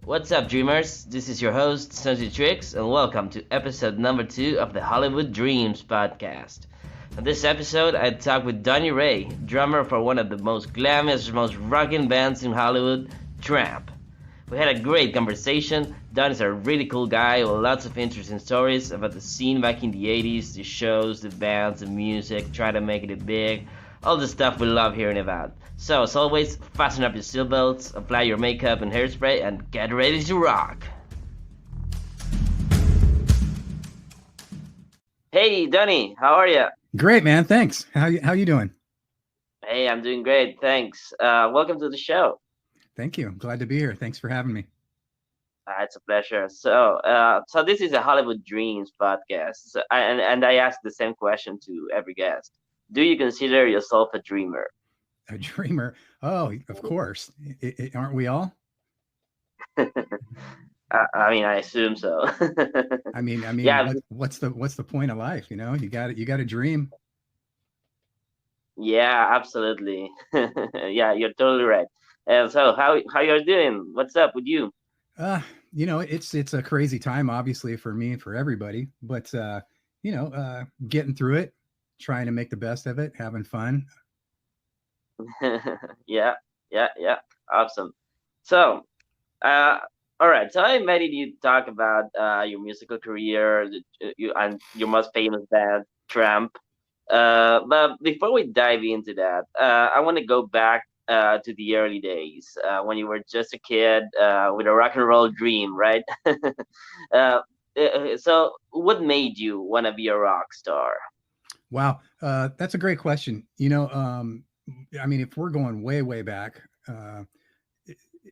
What's up, dreamers? This is your host, Sunji Tricks, and welcome to episode number 2 of the Hollywood Dreams podcast. On this episode, I talk with Donnie Ray, drummer for one of the most glammiest, most rocking bands in Hollywood, TRAMP. We had a great conversation. Don is a really cool guy with lots of interesting stories about the scene back in the 80s, the shows, the bands, the music, try to make it big, all the stuff we love hearing about. So, as always, fasten up your seatbelts, apply your makeup and hairspray, and get ready to rock! Hey, Donnie, how are you? Great, man. Thanks. How you doing? Hey, I'm doing great, thanks. Welcome to the show. Thank you. I'm glad to be here. Thanks for having me. It's a pleasure. So this is a Hollywood Dreams podcast, and I ask the same question to every guest. Do you consider yourself a dreamer? A dreamer. Oh, of course. Aren't we all? I assume so. Yeah, what's the point of life? You got to dream. yeah, absolutely. Yeah, you're totally right. And so, how you're doing? What's up with you? It's a crazy time, obviously, for me and for everybody. But getting through it, trying to make the best of it, having fun. Yeah, awesome. So, uh, all right. So I invited you to talk about your musical career, you and your most famous band, Tramp. But before we dive into that, I want to go back to the early days when you were just a kid with a rock and roll dream, right? So, what made you want to be a rock star? Wow, that's a great question. If we're going way, way back,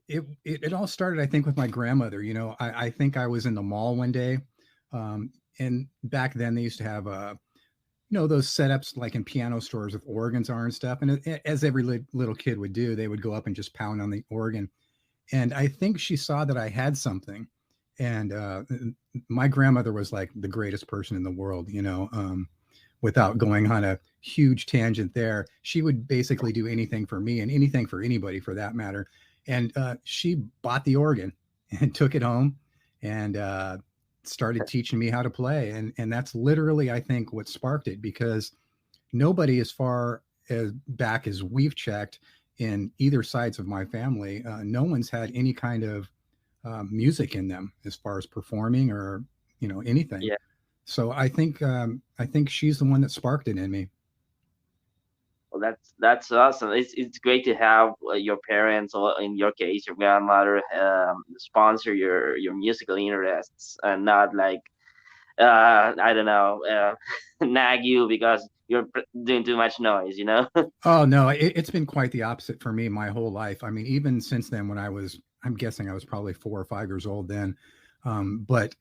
it all started, I think, with my grandmother. I think I was in the mall one day, and back then they used to have those setups like in piano stores with organs are and stuff. And as every little kid would do, they would go up and just pound on the organ. And I think she saw that I had something. And my grandmother was like the greatest person in the world, without going on a huge tangent there. She would basically do anything for me and anything for anybody for that matter. And she bought the organ and took it home and started teaching me how to play. And that's literally, I think, what sparked it, because nobody as far as back as we've checked in either sides of my family, no one's had any kind of music in them as far as performing or, anything. Yeah. So I think she's the one that sparked it in me. Well, that's awesome. It's great to have your parents, or in your case, your grandmother, sponsor your musical interests, and not like I don't know, nag you because you're doing too much noise. Oh no, it's been quite the opposite for me my whole life. I mean, even since then, I'm guessing I was probably 4 or 5 years old then, but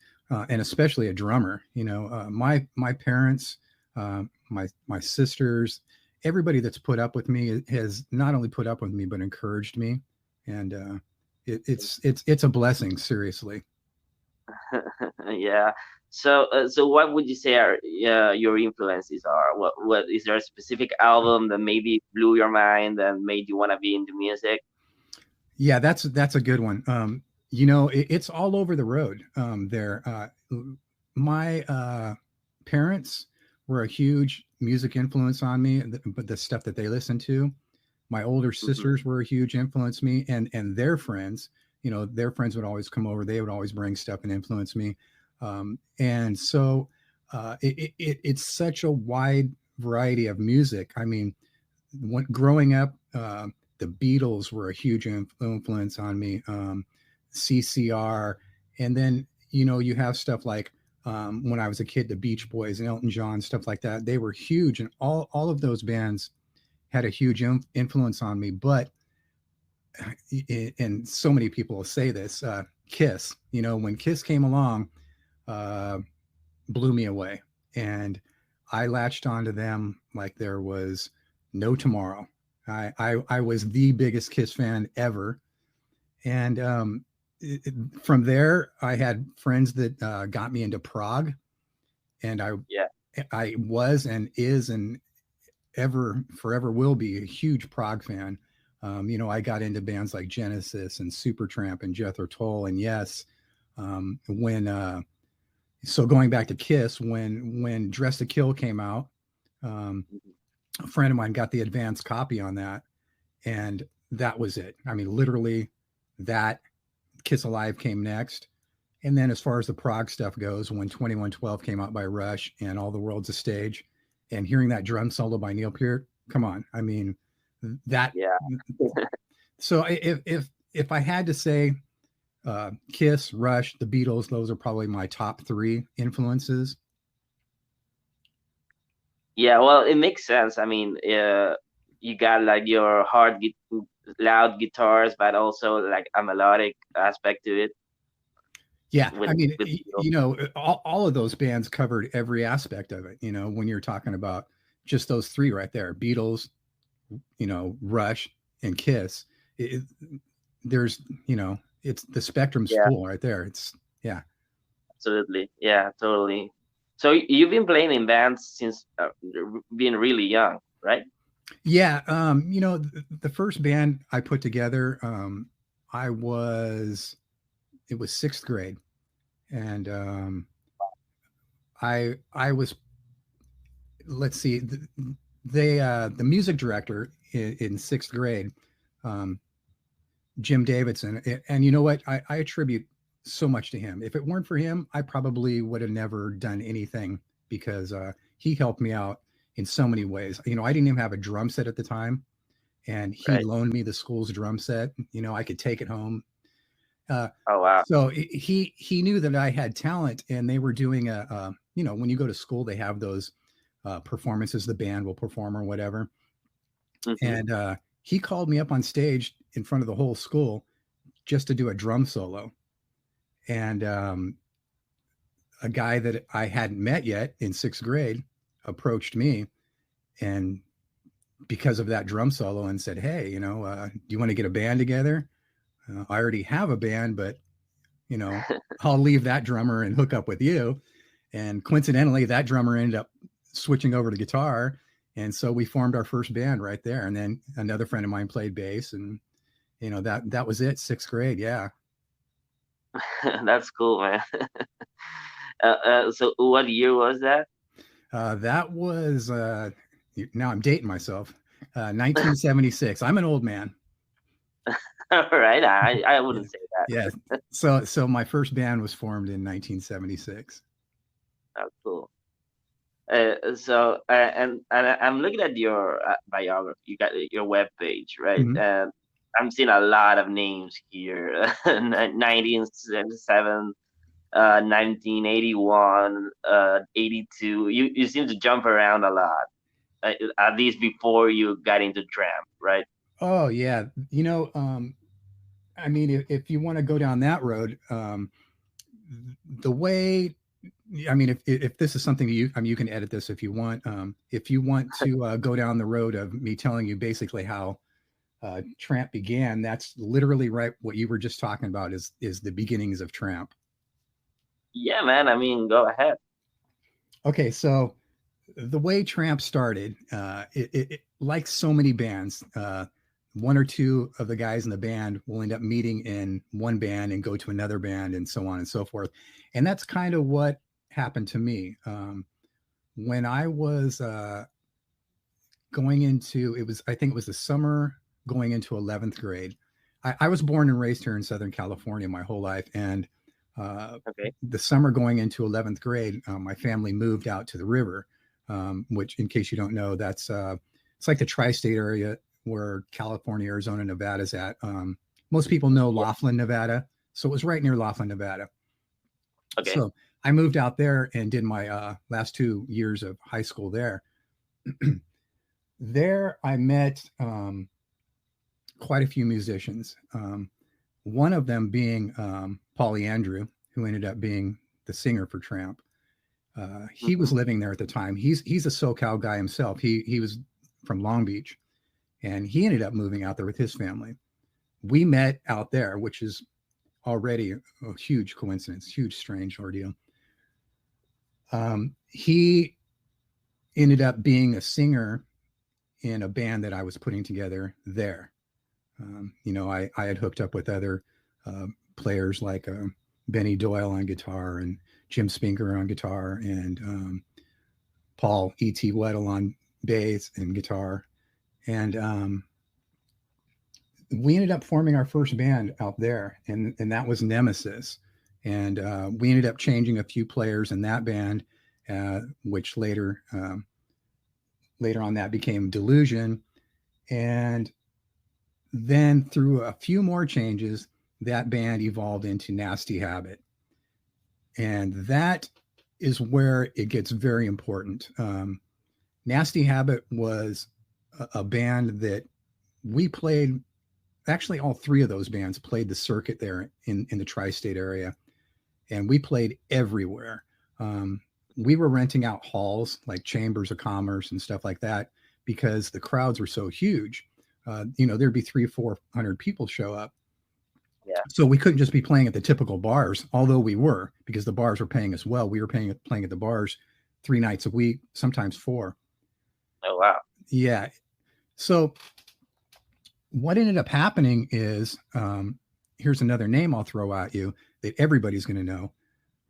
and especially a drummer. My parents, my sisters, everybody that's put up with me has not only put up with me but encouraged me, and it's a blessing, seriously. Yeah. So what would you say are your influences are? What is there a specific album that maybe blew your mind and made you want to be into music? Yeah, that's a good one. It's all over the road. There, my parents were a huge music influence on me, but the stuff that they listened to. My older Hmm. sisters were a huge influence me, and their friends. Their friends would always come over. They would always bring stuff and influence me, and so it's such a wide variety of music. I mean, growing up, the Beatles were a huge influence on me. CCR, and then you have stuff like when I was a kid, the Beach Boys and Elton John, stuff like that. They were huge, and all of those bands had a huge influence on me. But and so many people will say this, Kiss. When Kiss came along, uh, blew me away, and I latched onto them like there was no tomorrow. I was the biggest Kiss fan ever, and from there I had friends that got me into prog, and Yeah. I was and is and ever forever will be a huge prog fan. I got into bands like Genesis and Supertramp and Jethro Tull, and yes, when so going back to Kiss, when Dress to Kill came out, um, a friend of mine got the advanced copy on that, and that was it. I mean, literally, that Kiss Alive came next. And then as far as the prog stuff goes, when 2112 came out by Rush and All the World's a Stage, and hearing that drum solo by Neil Peart, come on. I mean, that. Yeah. So if I had to say Kiss, Rush, the Beatles, those are probably my top three influences. Yeah, well, it makes sense. I mean, you got like your loud guitars, but also like a melodic aspect to it. Yeah, With, I mean, with all of those bands covered every aspect of it. When you're talking about just those three right there, Beatles, Rush, and Kiss. There's, it's the spectrum's yeah, full right there. Yeah. absolutely. Yeah, totally. So you've been playing in bands since being really young, right? Yeah. The first band I put together, I was, it was sixth grade. And I was, let's see, the music director in sixth grade, um, Jim Davidson. And you know what? I attribute so much to him. If it weren't for him, I probably would have never done anything because he helped me out in so many ways. I didn't even have a drum set at the time, and he Right. loaned me the school's drum set. I could take it home. Oh wow. So he knew that I had talent, and they were doing when you go to school, they have those performances the band will perform or whatever. Hmm. And he called me up on stage in front of the whole school just to do a drum solo. And a guy that I hadn't met yet in sixth grade approached me, and because of that drum solo, and said, "Hey, do you want to get a band together? I already have a band, but I'll leave that drummer and hook up with you." And coincidentally, that drummer ended up switching over to guitar. And so we formed our first band right there. And then another friend of mine played bass, and that was it. Sixth grade. Yeah. That's cool, man. So what year was that? That was, now I'm dating myself, 1976. I'm an old man. All right, I Yeah. wouldn't say that. Yeah. So my first band was formed in 1976. That's cool. And I'm looking at your biography. You got your web page, right? Mhm. And I'm seeing a lot of names here. 1977, 1981, 82. You seem to jump around a lot. At least before you got into Tramp, right? Oh yeah. I mean, if you want to go down that road, the way, I mean, if this is something you, I mean, you can edit this if you want. If you want to go down the road of me telling you basically how Tramp began, that's literally right. What you were just talking about is the beginnings of Tramp. Yeah, man. I mean, go ahead. Okay, so the way Tramp started, like so many bands, one or two of the guys in the band will end up meeting in one band and go to another band and so on and so forth. And that's kind of what happened to me. When I was going into, I think it was the summer going into 11th grade. I was born and raised here in Southern California my whole life. And Okay. the summer going into 11th grade, my family moved out to the river, which, in case you don't know, that's it's like the tri-state area where California, Arizona, Nevada's at. Most people know Yeah. Laughlin, Nevada, so it was right near Laughlin, Nevada. Okay. So I moved out there and did my last 2 years of high school there. There, I met quite a few musicians. One of them being Paulie Andrew, who ended up being the singer for Tramp. He was Hmm. living there at the time. He's a SoCal guy himself. He was from Long Beach, and he ended up moving out there with his family. We met out there, which is already a huge coincidence, huge strange ordeal. He ended up being a singer in a band that I was putting together there. I had hooked up with other players like Benny Doyle on guitar and Jim Spinker on guitar and Paul E.T. Weddle on bass and guitar. And we ended up forming our first band out there, and that was Nemesis. And we ended up changing a few players in that band, which later on that became Delusion. And then through a few more changes, that band evolved into Nasty Habit. And that is where it gets very important. Nasty Habit was a band that we played. Actually, all three of those bands played the circuit there in the tri-state area. And we played everywhere. We were renting out halls like Chambers of Commerce and stuff like that because the crowds were so huge. There'd be 300-400 people show up. Yeah. So we couldn't just be playing at the typical bars, although we were, because the bars were paying us well. We were playing at the bars 3 nights a week, sometimes 4. Oh, wow. Yeah. So what ended up happening is, here's another name I'll throw at you that everybody's going to know,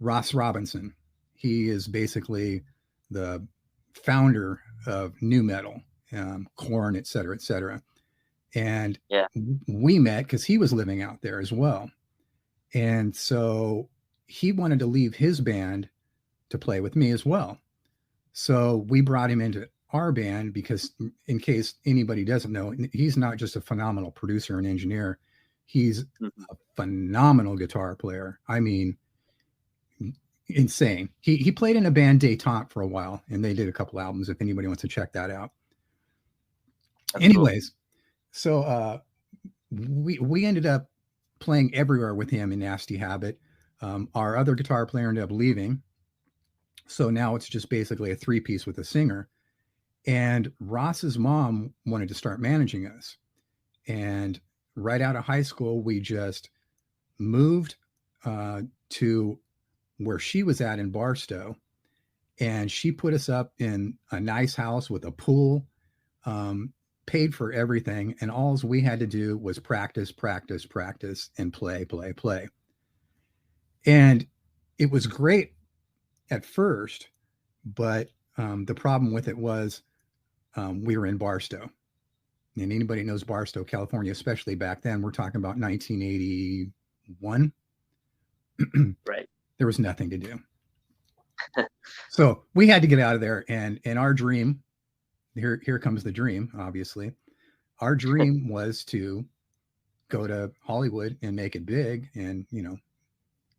Ross Robinson. He is basically the founder of nu metal, Korn, et cetera, et cetera. And we met because he was living out there as well. And so he wanted to leave his band to play with me as well. So we brought him into our band because, in case anybody doesn't know, he's not just a phenomenal producer and engineer. He's a phenomenal guitar player. I mean, insane. He played in a band Détente for a while, and they did a couple albums if anybody wants to check that out. That's anyways, cool. So we ended up playing everywhere with him in Nasty Habit. Our other guitar player ended up leaving. So now it's just basically a 3-piece with a singer. And Ross's mom wanted to start managing us. And right out of high school, we just moved to where she was at in Barstow. And she put us up in a nice house with a pool, paid for everything. And all we had to do was practice, and play. And it was great at first, but the problem with it was we were in Barstow. And anybody knows Barstow, California, especially back then, we're talking about 1981. Right. There was nothing to do. So we had to get out of there. And our dream, here comes the dream, obviously. Our dream was to go to Hollywood and make it big and,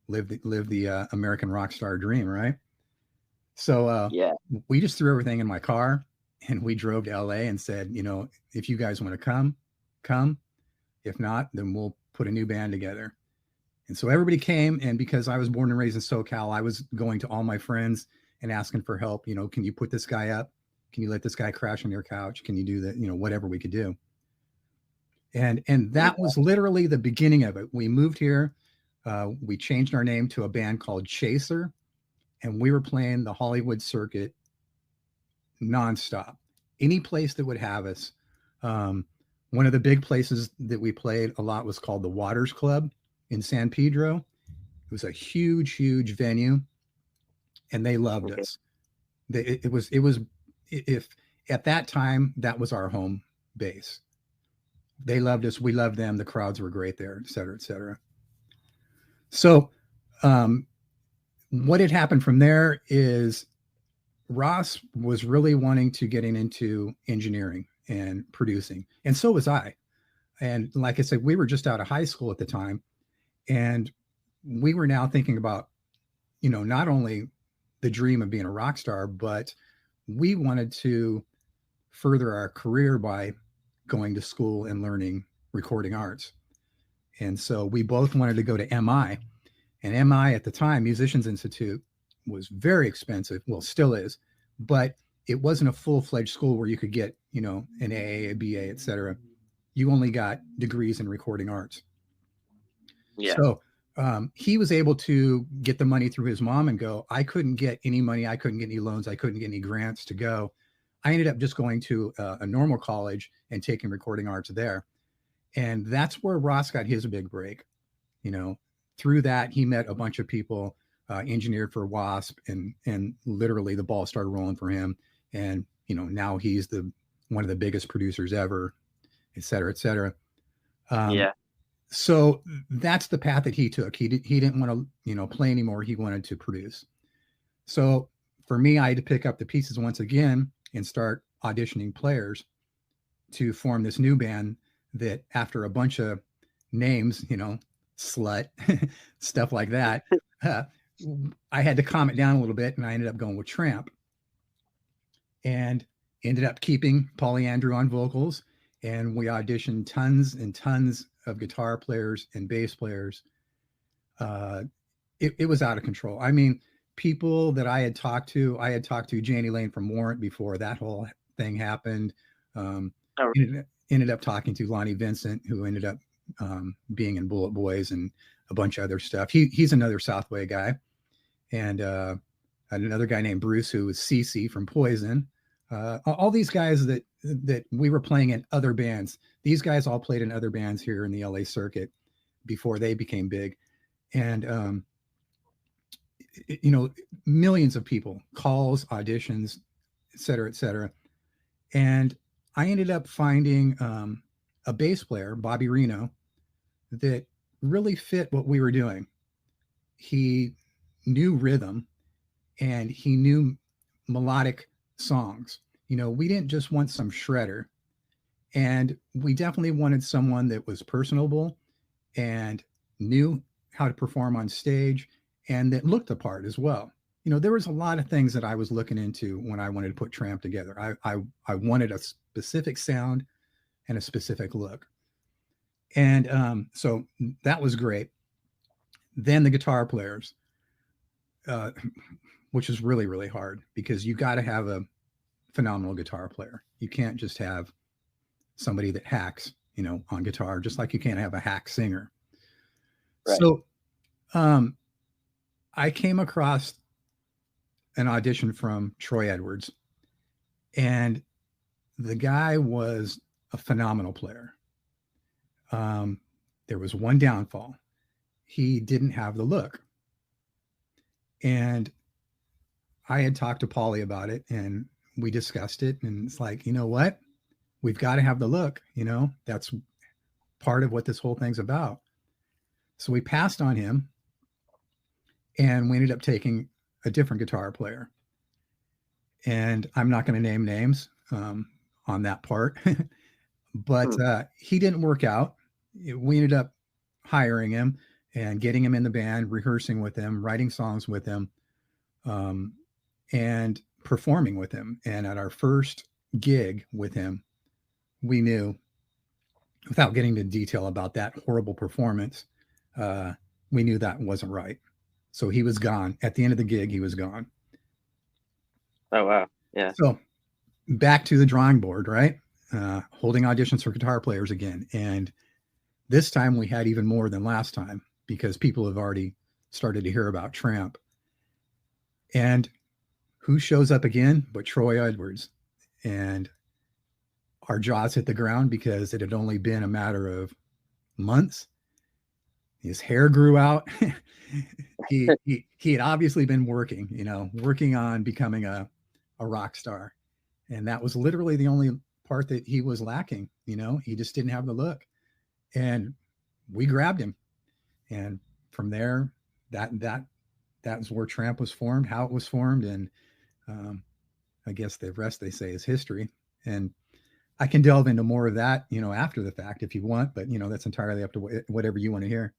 live the American rock star dream, right? So we just threw everything in my car and we drove to LA and said, if you guys want to come. If not, then we'll put a new band together. And so everybody came, and because I was born and raised in SoCal, I was going to all my friends and asking for help. Can you put this guy up? Can you let this guy crash on your couch? Can you do that? Whatever we could do. And that was literally the beginning of it. We moved here. We changed our name to a band called Chaser, and we were playing the Hollywood circuit nonstop. Any place that would have us. One of the big places that we played a lot was called the Waters Club in San Pedro. It was a huge venue, and they loved us. It was if at that time that was our home base. They loved us. We loved them. The crowds were great there, et cetera, et cetera. So what had happened from there is Ross was really wanting to get into engineering and producing. And so was I. And like I said, we were just out of high school at the time. And we were now thinking about, not only the dream of being a rock star, but we wanted to further our career by going to school and learning recording arts. And so we both wanted to go to MI. And MI at the time, Musicians Institute, was very expensive. Well, still is. But it wasn't a full-fledged school where you could get, an AA, a BA, et cetera. You only got degrees in recording arts. Yeah. So he was able to get the money through his mom and go. I couldn't get any money. I couldn't get any loans. I couldn't get any grants to go. I ended up just going to a normal college and taking recording arts there. And that's where Ross got his big break. You know, through that, he met a bunch of people, engineered for Wasp, and literally the ball started rolling for him. And, you know, now he's one of the biggest producers ever, et cetera, et cetera. Yeah. So that's the path that he took. He didn't want to, you know, play anymore. He wanted to produce. So for me, I had to pick up the pieces once again and start auditioning players to form this new band that, after a bunch of names, you know, Slut, stuff like that, I had to calm it down a little bit, and I ended up going with Tramp, and ended up keeping Paulie Andrew on vocals. And we auditioned tons and tons of guitar players and bass players. It was out of control. I mean, people that I had talked to Janie Lane from Warrant before that whole thing happened. Ended up talking to Lonnie Vincent, who ended up being in Bullet Boys and a bunch of other stuff. He's another Southway guy. And another guy named Bruce, who was CC from Poison. All these guys that we were playing in other bands. These guys all played in other bands here in the LA circuit before they became big. And, you know, millions of people, calls, auditions, et cetera, et cetera. And I ended up finding a bass player, Bobby Reno, that really fit what we were doing. He knew rhythm and he knew melodic songs. You know, we didn't just want some shredder, and we definitely wanted someone that was personable and knew how to perform on stage, and that looked the part as well. You know, there was a lot of things that I was looking into when I wanted to put Tramp together. I wanted a specific sound and a specific look. And so that was great. Then the guitar players, which is really, really hard, because you got to have a phenomenal guitar player. You can't just have somebody that hacks, you know, on guitar, just like you can't have a hack singer. Right. So I came across an audition from Troy Edwards, and the guy was a phenomenal player. There was one downfall. He didn't have the look. And I had talked to Paulie about it, and we discussed it, and it's like, you know what? We've got to have the look, you know, that's part of what this whole thing's about. So we passed on him, and we ended up taking a different guitar player. And I'm not going to name names on that part, but he didn't work out. We ended up hiring him and getting him in the band, rehearsing with him, writing songs with him, and performing with him. And at our first gig with him, we knew, without getting into detail about that horrible performance, we knew that wasn't right. So he was gone. At the end of the gig, he was gone. Oh, wow. Yeah. So back to the drawing board, right? Holding auditions for guitar players again. And this time we had even more than last time, because people have already started to hear about Tramp. And who shows up again but Troy Edwards? And our jaws hit the ground, because it had only been a matter of months. His hair grew out. he had obviously been working on becoming a rock star. And that was literally the only part that he was lacking. You know, he just didn't have the look. And we grabbed him. And from there, that's where Tramp was formed, how it was formed. And I guess the rest, they say, is history. And I can delve into more of that, you know, after the fact if you want, but, you know, that's entirely up to whatever you want to hear.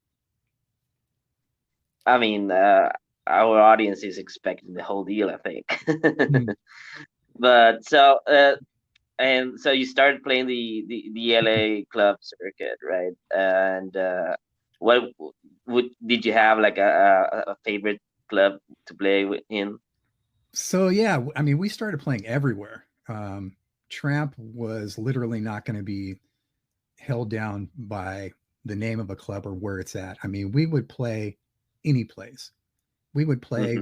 I mean, our audience is expecting the whole deal, I think. But so, and so you started playing the LA club circuit, right? And what did you have, like a favorite club to play in? So yeah, I mean, we started playing everywhere. Tramp was literally not going to be held down by the name of a club or where it's at. I mean, we would play any place. We would play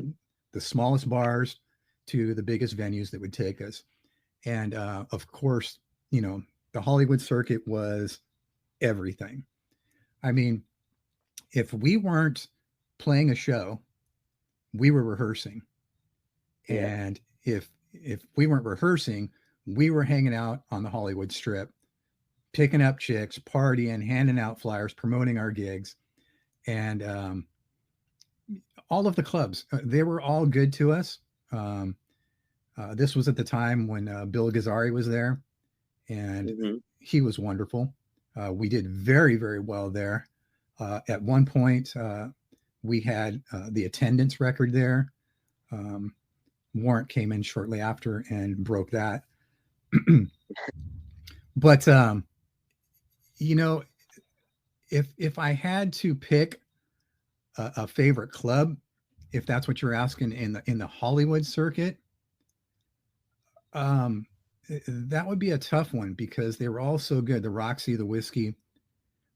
the smallest bars to the biggest venues that would take us. And of course, you know, the Hollywood circuit was everything. I mean, if we weren't playing a show, we were rehearsing. Yeah. And if we weren't rehearsing, we were hanging out on the Hollywood Strip, picking up chicks, partying, handing out flyers, promoting our gigs, and all of the clubs. They were all good to us. Um, this was at the time when Bill Gazzari was there, and Hmm. he was wonderful. We did very, very well there. At one point, we had the attendance record there. Um, Warrant came in shortly after and broke that. But you know, if I had to pick a favorite club, if that's what you're asking in the Hollywood circuit, um, that would be a tough one because they were all so good. The Roxy, the Whiskey,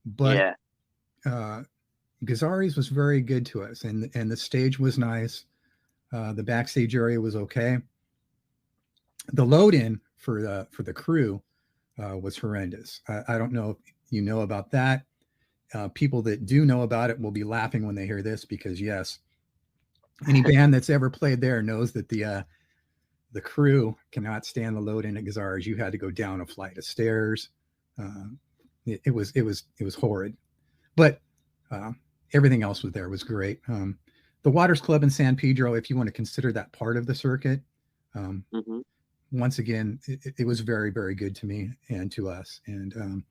but Yeah. uh, Gazzari's was very good to us, and the stage was nice. The backstage area was okay. The load in for the crew was horrendous. I don't know if you know about that. People that do know about it will be laughing when they hear this because yes, any band that's ever played there knows that the crew cannot stand the load in at Gazzar's. You had to go down a flight of stairs. Uh, it was horrid, but uh, everything else was there was great. The Waters Club in San Pedro, if you want to consider that part of the circuit, um, Hmm. once again, it was very, very good to me and to us. And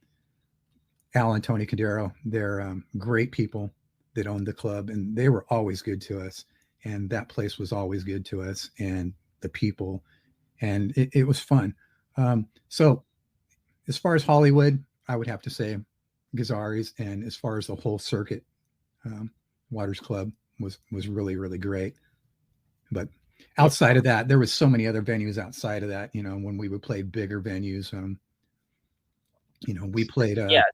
Al and Tony Cadero, they're great people that owned the club, and they were always good to us. And that place was always good to us, and the people, and it was fun. So, as far as Hollywood, I would have to say Gazzari's, and as far as the whole circuit, um, Waters Club was really, really great. But Yeah. outside of that, there was so many other venues outside of that. When we would play bigger venues, we played Yeah.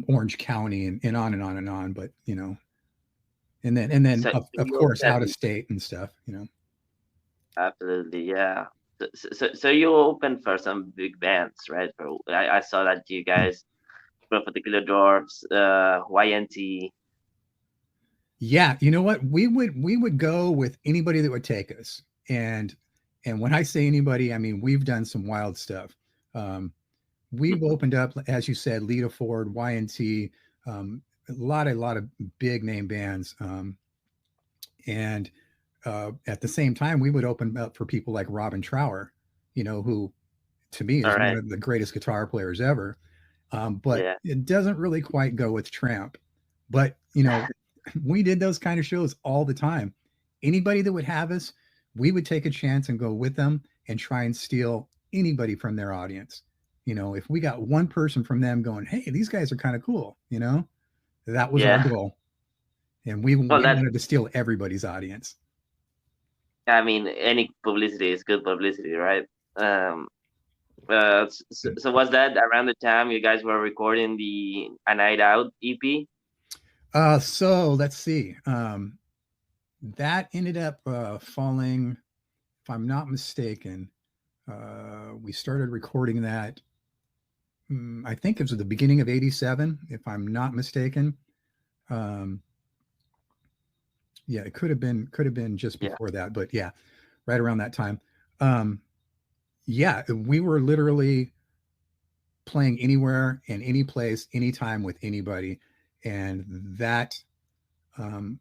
Orange County and on and on and on. But and then So of you course out of open, state and stuff. absolutely, yeah. So you open for some big bands, right? I saw that you guys, for particular Dwarfs, YNT. Yeah, you know what? We would go with anybody that would take us. And when I say anybody, I mean we've done some wild stuff. Um, we've Hmm. opened up, as you said, Lita Ford, YNT, a lot of big name bands. And at the same time, we would open up for people like Robin Trower, who to me All is one right. of the greatest guitar players ever. But Yeah. it doesn't really quite go with Tramp. But we did those kind of shows all the time. Anybody that would have us, we would take a chance and go with them and try and steal anybody from their audience. If we got one person from them going, hey, these guys are kind of cool, that was our Yeah. goal. And we Well, we that, wanted to steal everybody's audience. I mean, any publicity is good publicity, right? Um, so was that around the time you guys were recording the A Night Out EP? So let's see. That ended up falling, if I'm not mistaken. We started recording that. I think it was at the beginning of '87, if I'm not mistaken. Um, yeah, it could have been just Yeah. before that, but yeah, right around that time. Um, yeah, we were literally playing anywhere and any place, anytime with anybody, and that um,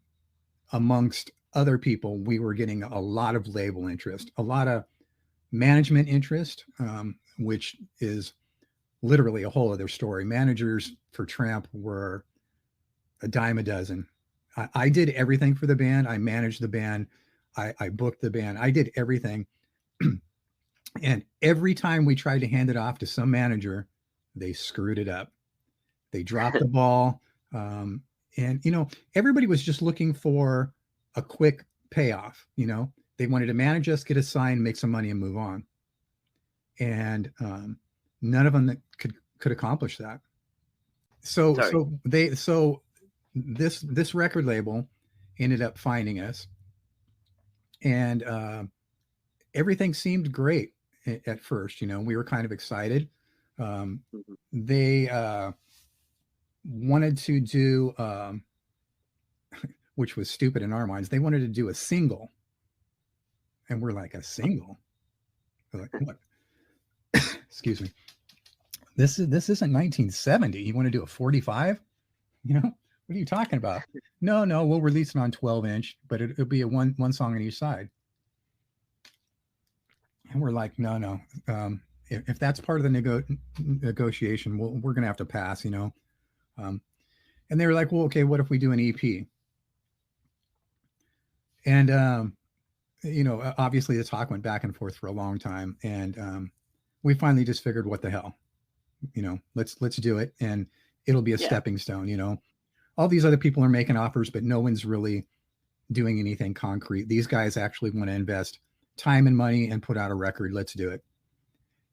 amongst other people, we were getting a lot of label interest, a lot of management interest, which is literally a whole other story. Managers for Tramp were a dime a dozen. I did everything for the band. I managed the band. I booked the band. I did everything. And every time we tried to hand it off to some manager, they screwed it up. They dropped the ball. Um, and, everybody was just looking for a quick payoff. They wanted to manage us, get a sign, make some money, and move on. And none of them could accomplish that. So Sorry. so they so this record label ended up finding us, and everything seemed great at first. We were kind of excited. Mhm. They wanted to do, which was stupid in our minds, they wanted to do a single. And we're like, a single? We're like, what? Excuse me. This isn't 1970. You want to do a 45? You know, what are you talking about? No, we'll release it on 12-inch, but it'll be a one song on each side. And we're like, no. If that's part of the negotiation, we're going to have to pass, you know. And they were like, well, okay, what if we do an EP? And, you know, obviously the talk went back and forth for a long time. And we finally just figured, what the hell? You know, let's do it. And it'll be a Yeah. stepping stone, you know. All these other people are making offers, but no one's really doing anything concrete. These guys actually want to invest time and money and put out a record. Let's do it.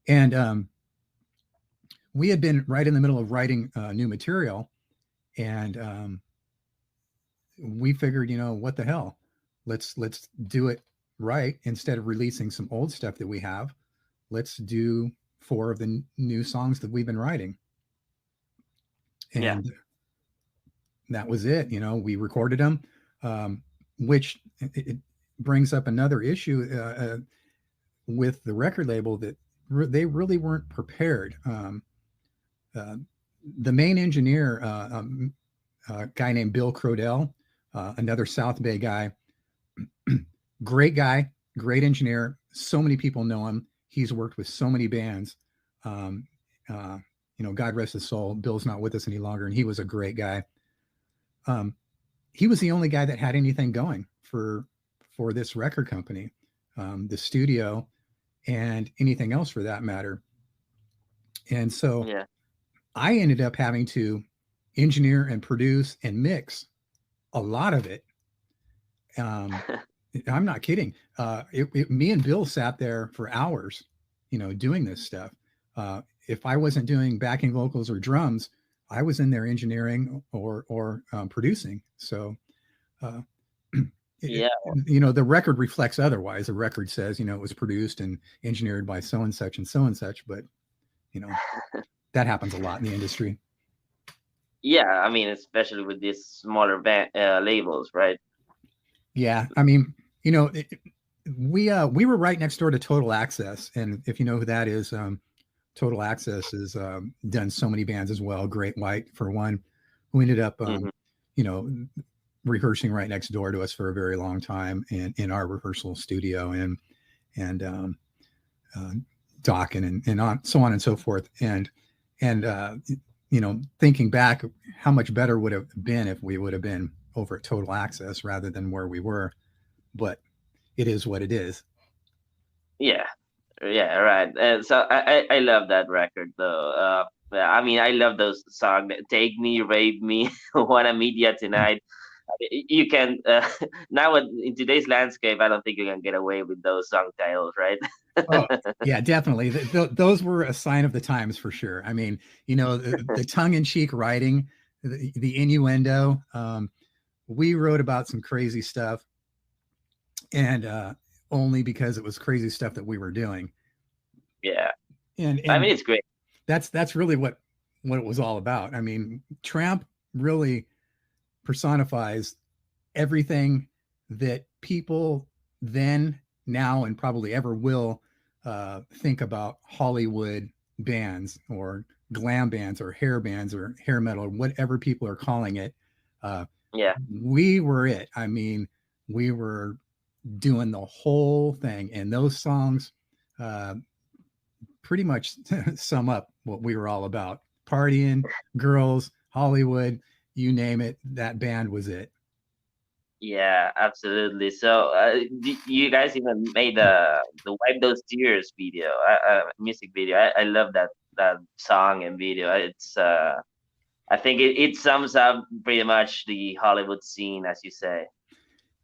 And we had been right in the middle of writing new material, and we figured, you know, what the hell? Let's do it right. Instead of releasing some old stuff that we have, let's do 4 of the new songs that we've been writing. Yeah. And that was it. You know, we recorded them, which it brings up another issue with the record label, that they really weren't prepared. The main engineer, a guy named Bill Crodell, another South Bay guy, great guy, great engineer. So many people know him. He's worked with so many bands. You know, God rest his soul. Bill's not with us any longer, and he was a great guy. He was the only guy that had anything going for this record company, the studio, and anything else for that matter. And so Yeah. I ended up having to engineer and produce and mix a lot of it. I'm not kidding. Me and Bill sat there for hours, you know, doing this stuff. If I wasn't doing backing vocals or drums, I was in there engineering or producing. So, Yeah. you know, the record reflects otherwise. The record says, you know, it was produced and engineered by so and such and so and such. But, you know, that happens a lot in the industry. Yeah. I mean, especially with these smaller band labels, right? Yeah, I mean, you know, we were right next door to Total Access, and if you know who that is, Total Access has done so many bands as well. Great White, for one, who ended up, Hmm. you know, rehearsing right next door to us for a very long time in our rehearsal studio, and uh, Dawkin and on, so on and so forth. And you know, thinking back, how much better would have been if we would have been over at Total Access rather than where we were. But it is what it is. Yeah. Yeah. Right. So I love that record though. Yeah, I mean, I love those songs. Take Me, Rape Me, Wanna Meet Ya Tonight. You can now in today's landscape, I don't think you can get away with those song titles, right? Oh, yeah, definitely. Those were a sign of the times for sure. I mean, you know, the tongue-in-cheek writing, the innuendo. We wrote about some crazy stuff, and only because it was crazy stuff that we were doing. Yeah. And I mean, and it's great. that's really what it was all about. I mean, Tramp really personifies everything that people then, now, and probably ever will think about Hollywood bands or glam bands or hair bands or hair metal or whatever people are calling it. Uh, Yeah. we were it. I mean, we were doing the whole thing, and those songs uh, pretty much sum up what we were all about: partying, girls, Hollywood, you name it. That band was it. Yeah, absolutely. So, you guys even made the "Wipe Those Tears" video, music video. I love that song and video. It's I think it sums up pretty much the Hollywood scene, as you say.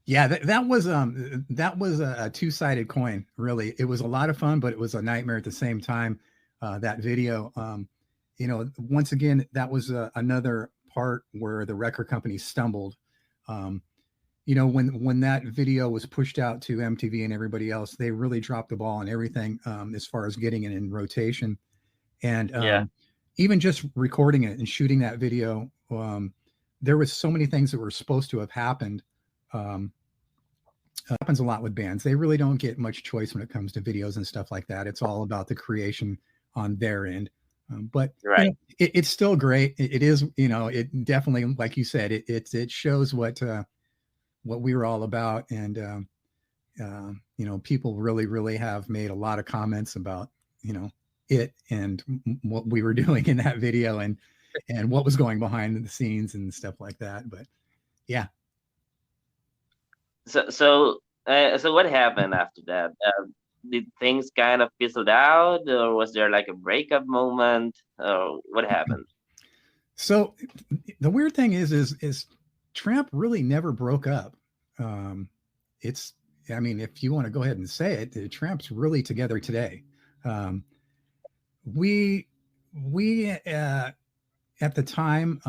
Yeah, that was a two-sided coin, really. It was a lot of fun, but it was a nightmare at the same time. That video, you know, once again, that was another part where the record company stumbled. Um, you know, when that video was pushed out to MTV and everybody else, they really dropped the ball on everything, as far as getting it in rotation. And Yeah. even just recording it and shooting that video, there was so many things that were supposed to have happened. Um, happens a lot with bands. They really don't get much choice when it comes to videos and stuff like that. It's all about the creation on their end. But you Right. know, it's still great. It is, you know, it definitely, like you said, it shows what we were all about. And you know, people really have made a lot of comments about, you know, it and what we were doing in that video and what was going behind the scenes and stuff like that. But yeah. So what happened after that? Did things kind of fizzled out, or was there like a breakup moment? Or what happened? So the weird thing is Tramp really never broke up. Um, it's I mean, if you want to go ahead and say it, the Tramp's really together today. Um, we we at the time,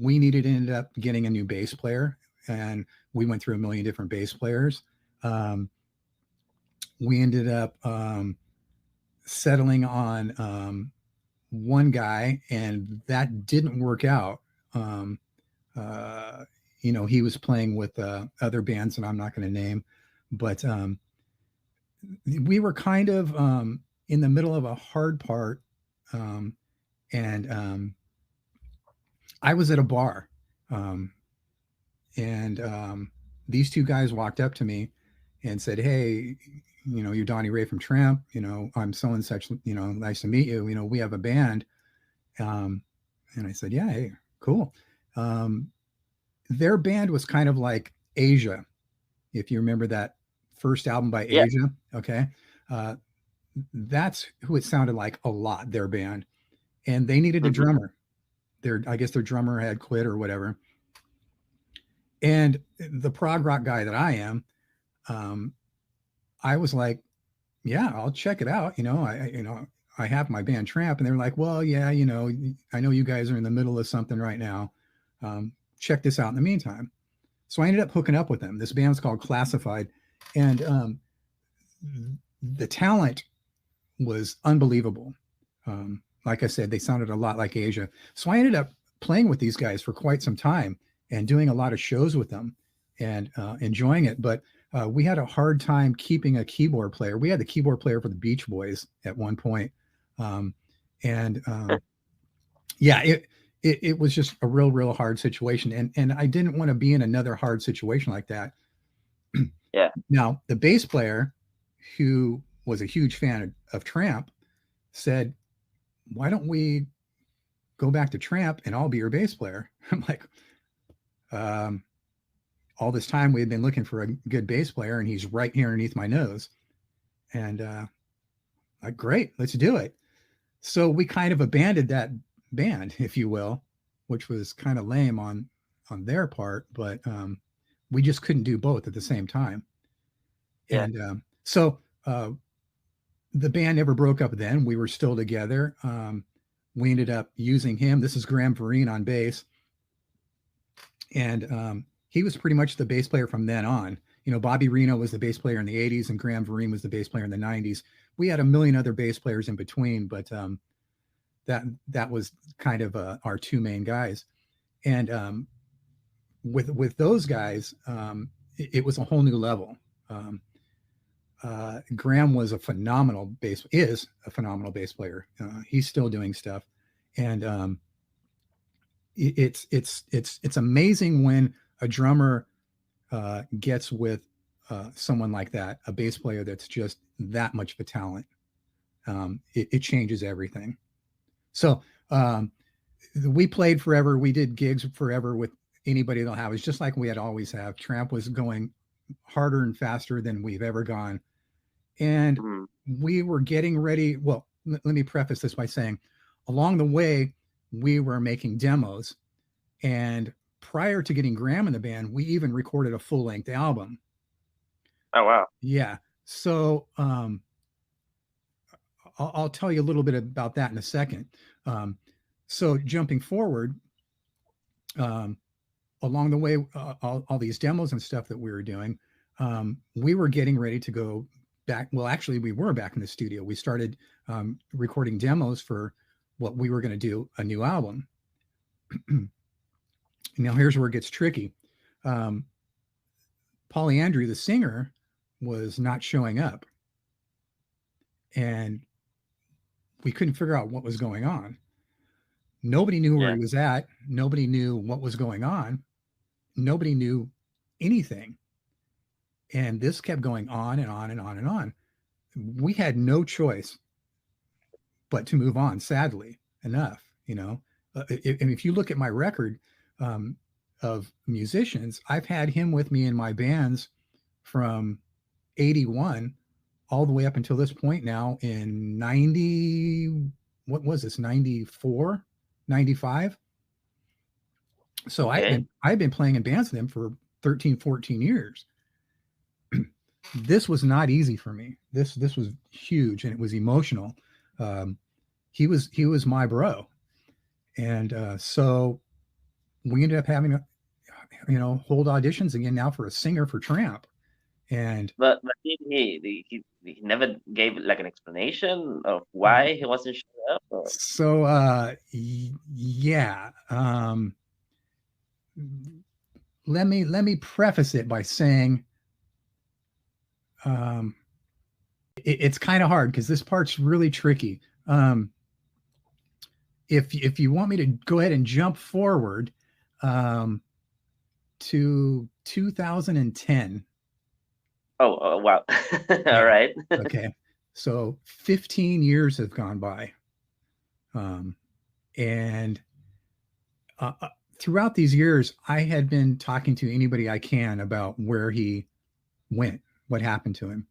we ended up getting a new bass player, and we went through a million different bass players. Um, we ended up settling on one guy, and that didn't work out. Um, uh, you know, he was playing with other bands that I'm not going to name, but we were kind of in the middle of a hard part, um, and I was at a bar, um, and these two guys walked up to me and said, "Hey, you know, you're Donnie Ray from Tramp. You know, I'm so and such. You know, nice to meet you. You know, we have a band." Um, and I said, "Yeah, hey, cool." Um, their band was kind of like Asia, if you remember that first album by Yeah. Asia. Okay, uh, that's who it sounded like a lot. Their band, and they needed a Hmm. drummer. I guess their drummer had quit or whatever. And the prog rock guy that I am, um, I was like, yeah, I'll check it out. You know, I have my band Tramp, and they're like, well, yeah, you know, I know you guys are in the middle of something right now. Check this out in the meantime. So I ended up hooking up with them. This band's called Classified, and the talent was unbelievable. Like I said, they sounded a lot like Asia. So I ended up playing with these guys for quite some time and doing a lot of shows with them and enjoying it. But we had a hard time keeping a keyboard player. We had the keyboard player for the Beach Boys at one point. Um, and yeah, it was just a real hard situation. And I didn't want to be in another hard situation like that. Yeah. Now, the bass player, who was a huge fan of Tramp, said, why don't we go back to Tramp and I'll be your bass player? I'm like, um, all this time we had been looking for a good bass player and he's right here underneath my nose. And like, great, let's do it. So we kind of abandoned that band, if you will, which was kind of lame on their part, but we just couldn't do both at the same time. Yeah. And so the band never broke up then. We were still together. We ended up using him. This is Graham Vereen on bass. And he was pretty much the bass player from then on. You know, Bobby Reno was the bass player in the 80s and Graham Vereen was the bass player in the 90s. We had a million other bass players in between, but that was kind of our two main guys. And with those guys, it was a whole new level. Graham was is a phenomenal bass player. He's still doing stuff, and it's amazing when a drummer gets with someone like that, a bass player that's just that much of a talent. It changes everything. So we played forever. We did gigs forever with anybody that'll have. It's just like we had always have. Tramp was going harder and faster than we've ever gone. And Hmm. we were getting ready. Well, let me preface this by saying along the way, we were making demos. And prior to getting Graham in the band, we even recorded a full length album. Oh wow. Yeah. So I'll tell you a little bit about that in a second. So jumping forward, um, along the way, all these demos and stuff that we were doing, we were getting ready to go back. Well, actually, we were back in the studio. We started recording demos for what we were going to do, a new album. Now, here's where it gets tricky. Paulie Andrew, the singer, was not showing up. And we couldn't figure out what was going on. Nobody knew where he was at. Nobody knew what was going on. Nobody knew anything. And this kept going on and on and on and on. We had no choice but to move on, sadly enough. If you look at my record of musicians, I've had him with me in my bands from 81 all the way up until this point now in 90, what was this, 94, 95? So okay. I've been playing in bands with him for 13, 14 years. This was not easy for me. This was huge, and it was emotional. He was my bro. And so we ended up having to, hold auditions again now for a singer for Tramp. And but he never gave like an explanation of why he wasn't showing up. Or? So yeah. Let me preface it by saying it's kind of hard because this part's really tricky. If you want me to go ahead and jump forward to 2010. Oh wow. All right. Okay. So 15 years have gone by. And throughout these years, I had been talking to anybody I can about where he went, what happened to him.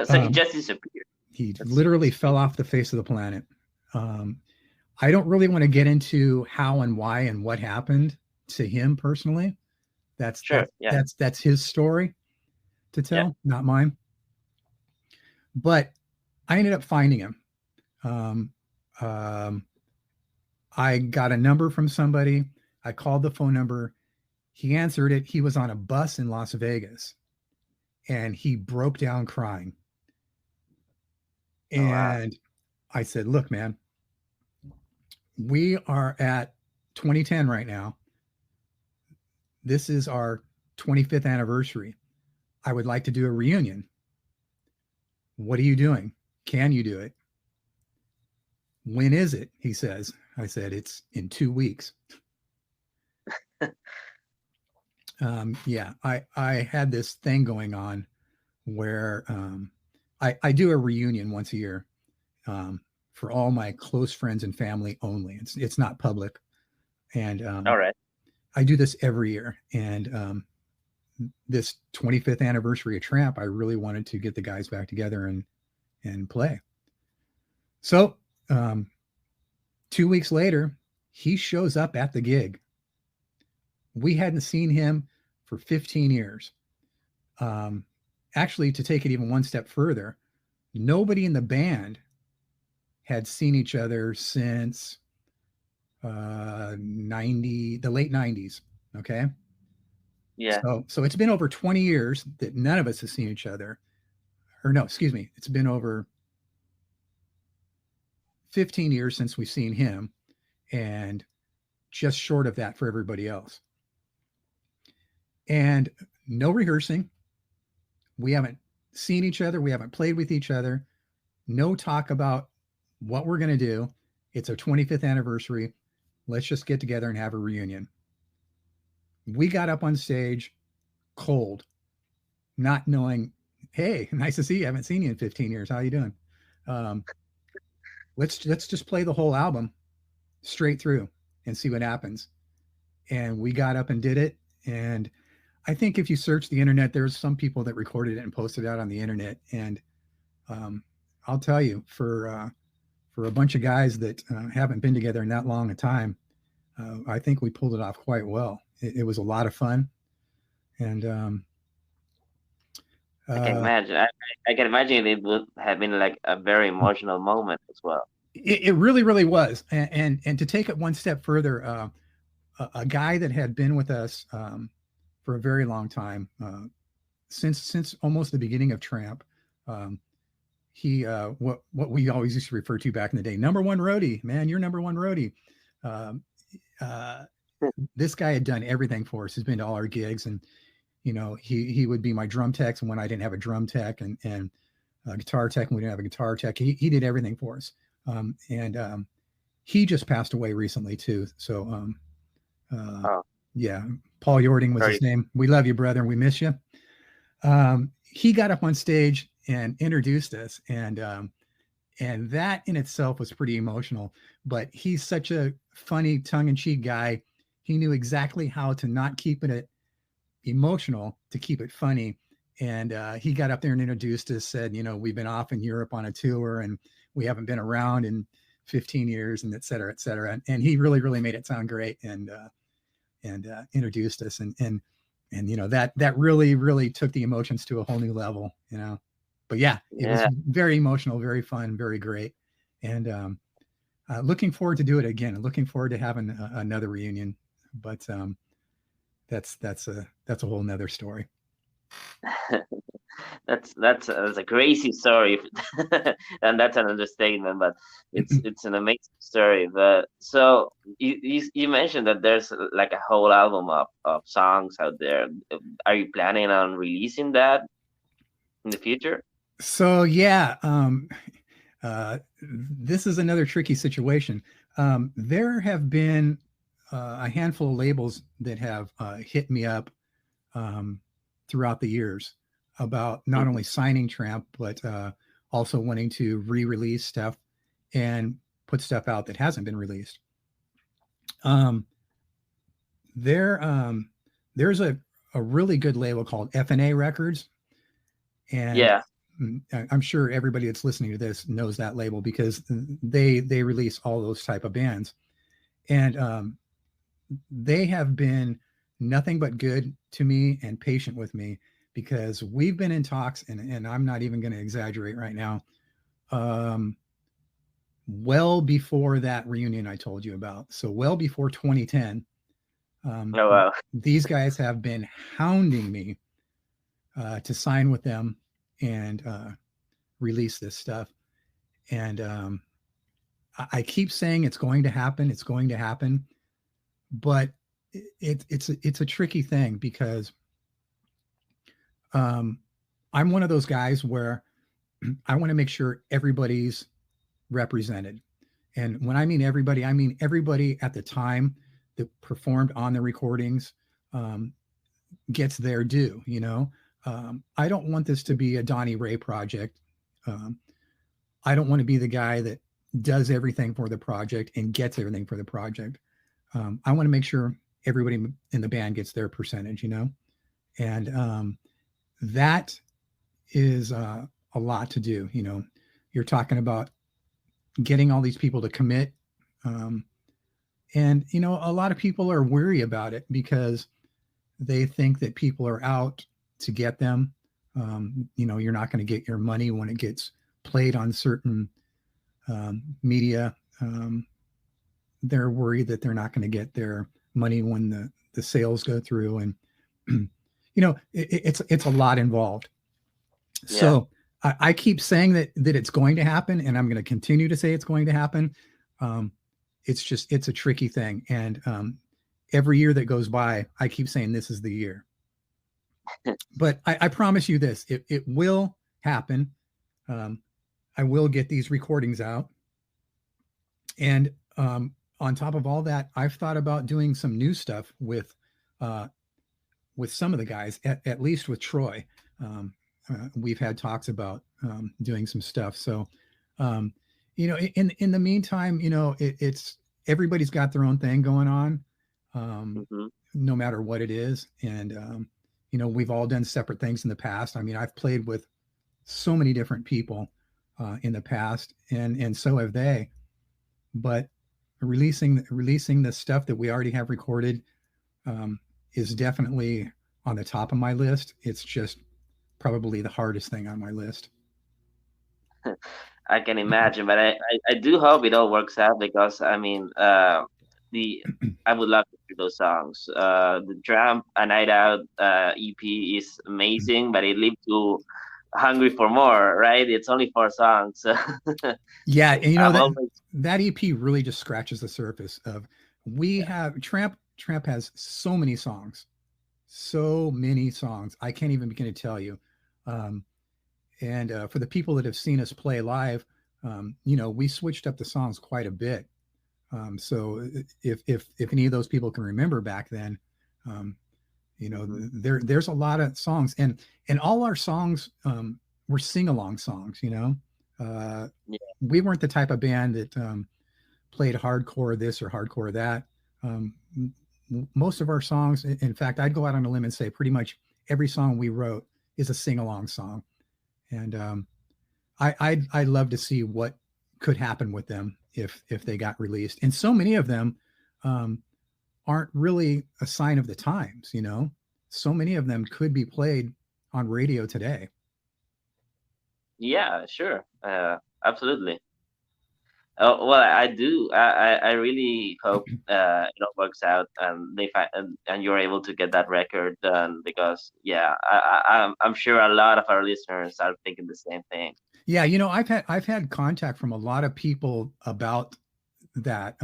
So he just disappeared. He literally fell off the face of the planet. I don't really want to get into how and why and what happened to him personally. That's his story to tell, not mine. But I ended up finding him. I got a number from somebody. I called the phone number. He answered it. He was on a bus in Las Vegas, and he broke down crying. And I said, look, man, we are at 2010 right now. This is our 25th anniversary. I would like to do a reunion. What are you doing? Can you do it? When is it? He says. I said, it's in 2 weeks. I had this thing going on where I do a reunion once a year for all my close friends and family only. It's not public. And all right. I do this every year. And this 25th anniversary of Tramp, I really wanted to get the guys back together and play. So 2 weeks later, he shows up at the gig. We hadn't seen him for 15 years. Actually, to take it even one step further, nobody in the band had seen each other since the late 90s. Okay. Yeah. So it's been over 20 years that none of us have seen each other. Or no, excuse me. It's been over 15 years since we've seen him, and just short of that for everybody else. And no rehearsing. We haven't seen each other. We haven't played with each other. No talk about what we're going to do. It's our 25th anniversary. Let's just get together and have a reunion. We got up on stage cold, not knowing, hey, nice to see you. I haven't seen you in 15 years. How you doing? Let's just play the whole album straight through and see what happens. And we got up and did it. And I think if you search the internet, there's some people that recorded it and posted it out on the internet. And I'll tell you, for a bunch of guys that haven't been together in that long a time, I think we pulled it off quite well. It was a lot of fun. And I can imagine. I can imagine it would have been like a very emotional moment as well. It really, really was. And to take it one step further, a guy that had been with us for a very long time, since almost the beginning of Tramp. Um, he what we always used to refer to back in the day, number one roadie, man, you're number one roadie. Um, uh, this guy had done everything for us. He's been to all our gigs, and he would be my drum tech when I didn't have a drum tech, and guitar tech when we didn't have a guitar tech. He did everything for us, and he just passed away recently too. So Oh, yeah, Paul Yording was sorry. his name. We love you, brother, and we miss you. He got up on stage and introduced us, and that in itself was pretty emotional. But he's such a funny, tongue-in-cheek guy. He knew exactly how to not keep it emotional, to keep it funny. And he got up there and introduced us, said, we've been off in Europe on a tour, and we haven't been around in 15 years, and et cetera, et cetera. And he really, really made it sound great, and introduced us, and that really, really took the emotions to a whole new level. But yeah, it was Yeah. very emotional, very fun, very great, and looking forward to do it again. Looking forward to having another reunion, but that's a whole nother story. That's a crazy story, and that's an understatement. But it's an amazing story. But so you mentioned that there's like a whole album of songs out there. Are you planning on releasing that in the future? So yeah, this is another tricky situation. There have been a handful of labels that have hit me up throughout the years about not Mhm. only signing Tramp, but also wanting to re-release stuff and put stuff out that hasn't been released. Um, there, there's a really good label called FNA Records, and Yeah. I'm sure everybody that's listening to this knows that label because they release all those type of bands, and they have been nothing but good to me and patient with me because we've been in talks, and I'm not even going to exaggerate right now. Um, well before that reunion I told you about, so well before 2010, Oh wow. these guys have been hounding me to sign with them and release this stuff. And I keep saying it's going to happen. It's going to happen, but it's a tricky thing because um, I'm one of those guys where I want to make sure everybody's represented. And when I mean everybody at the time that performed on the recordings um, gets their due. I don't want this to be a Donnie Ray project. Um, I don't want to be the guy that does everything for the project and gets everything for the project. I want to make sure everybody in the band gets their percentage. And that is a lot to do. You're talking about getting all these people to commit. Um, and, a lot of people are weary about it because they think that people are out to get them. You're not going to get your money when it gets played on certain media. They're worried that they're not going to get their money when the sales go through, and it's a lot involved. Yeah. So I keep saying that it's going to happen, and I'm going to continue to say it's going to happen. It's a tricky thing, and every year that goes by, I keep saying this is the year. But I promise you this: it will happen. Um, I will get these recordings out, and on top of all that, I've thought about doing some new stuff uh, with some of the guys, at least with Troy. We've had talks about doing some stuff. So, in the meantime, it's everybody's got their own thing going on, Hmm. no matter what it is. And we've all done separate things in the past. I mean, I've played with so many different people in the past, and so have they. But releasing the stuff that we already have recorded um, is definitely on the top of my list. It's just probably the hardest thing on my list. I can imagine, but I do hope it all works out because I mean, the I would love those songs. The Tramp A Night Out EP is amazing, but it leaves you hungry for more, right? It's only 4 songs. So Yeah, and I'm that always that EP really just scratches the surface of we yeah. have Tramp has so many songs. I can't even begin to tell you. Um, and for the people that have seen us play live, we switched up the songs quite a bit. So if any of those people can remember back then, um, Hmm. there's a lot of songs, and all our songs were sing along songs. Yeah. We weren't the type of band that played hardcore this or hardcore that. Um, Most of our songs, in fact, I'd go out on a limb and say pretty much every song we wrote is a sing along song, and I'd love to see what could happen with them if they got released. And so many of them um, aren't really a sign of the times. So many of them could be played on radio today. Yeah, sure. Absolutely. Oh, well, I do. I really hope it all works out and they find and you're able to get that record done because yeah, I'm sure a lot of our listeners are thinking the same thing. Yeah, I've had contact from a lot of people about that.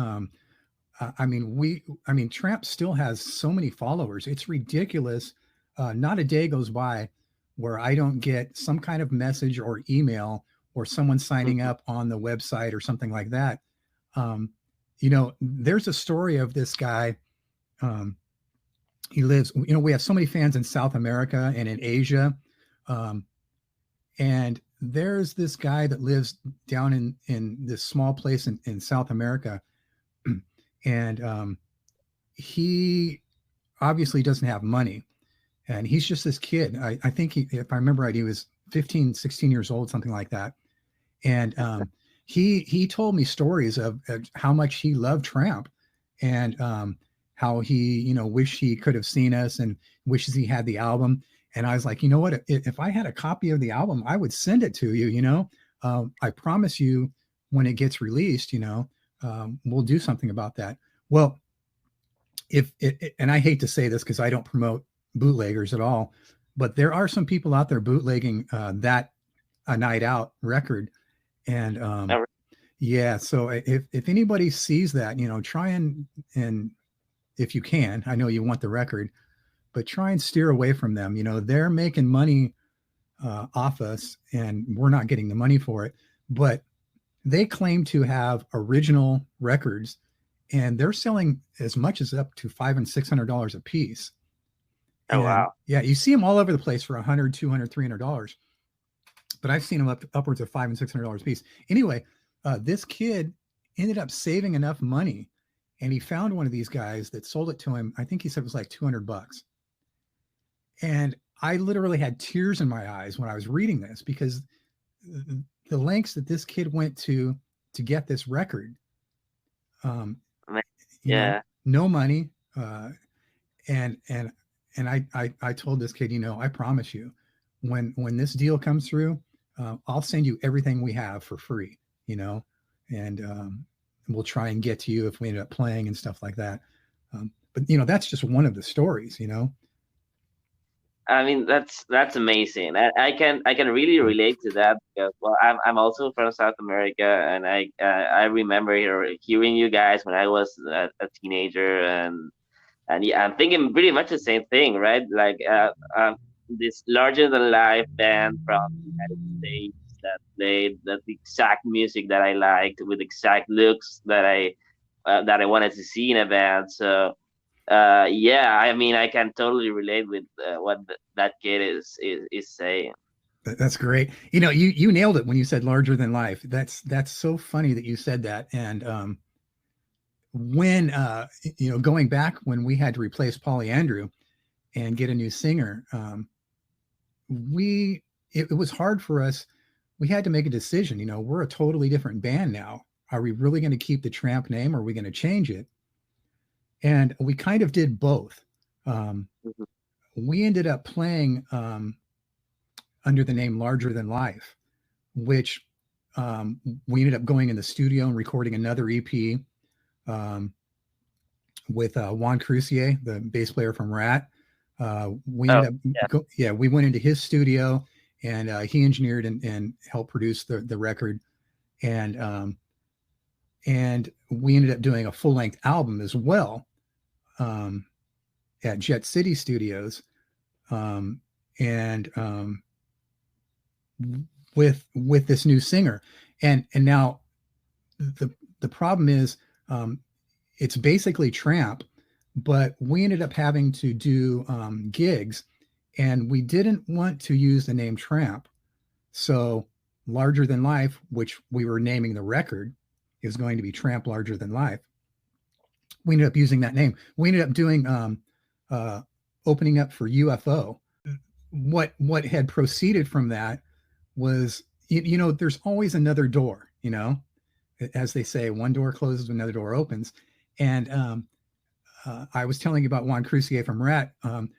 Tramp still has so many followers. It's ridiculous. Not a day goes by where I don't get some kind of message or email or someone signing Mhm. up on the website or something like that. There's a story of this guy. Um, he lives, we have so many fans in South America and in Asia. Um, and there's this guy that lives down in this small place in South America. And he obviously doesn't have money, and he's just this kid. I think if I remember right, he was 15, 16 years old, something like that. And he told me stories of how much he loved Tramp, and how he wished he could have seen us and wishes he had the album. And I was like, you know what, if I had a copy of the album, I would send it to you. I promise you, when it gets released, we'll do something about that. Well, if it, and I hate to say this because I don't promote bootleggers at all, but there are some people out there bootlegging that A Night Out record. And All yeah, so if anybody sees that, try and if you can, I know you want the record, but try and steer away from them. They're making money off us, and we're not getting the money for it. But they claim to have original records, and they're selling as much as up to $500 and $600 a piece. Oh And wow. yeah, you see them all over the place for 100, 200, $300, but I've seen them upwards of $500 and $600 a piece. Anyway, this kid ended up saving enough money, and he found one of these guys that sold it to him. I think he said it was like $200. And I literally had tears in my eyes when I was reading this, because the lengths that this kid went to get this record, um, Man, yeah. no money, uh, and I told this kid, I promise you, when this deal comes through, I'll send you everything we have for free, and we'll try and get to you if we end up playing and stuff like that. But that's just one of the stories. I mean that's amazing. I can really relate to that because well I'm also from South America and I remember hearing you guys when I was a teenager and yeah, I'm thinking pretty much the same thing, right? Like this larger than life band from the United States that played the exact music that I liked with exact looks that I wanted to see in a band. So yeah, I mean, I can totally relate with what that kid is saying. That's great. You nailed it when you said larger than life. That's so funny that you said that. And when going back when we had to replace Polly Andrew and get a new singer, we it was hard for us. We had to make a decision. We're a totally different band now. Are we really going to keep the Tramp name, or are we going to change it? And we kind of did both. Um, Mhm. we ended up playing under the name Larger Than Life, which we ended up going in the studio and recording another EP. Um, with Juan Crucier, the bass player from Rat. We Oh, ended up, we went into his studio, and he engineered and helped produce the record, and and we ended up doing a full length album as well, at Jet City Studios, and with this new singer, and now the problem is, it's basically Tramp, but we ended up having to do gigs, and we didn't want to use the name Tramp. So Larger Than Life, which we were naming the record, is going to be Tramp Larger Than Life. We ended up using that name. We ended up doing opening up for UFO. What had proceeded from that was, there's always another door, as they say, one door closes, another door opens. And I was telling you about Juan Crucier from Rat.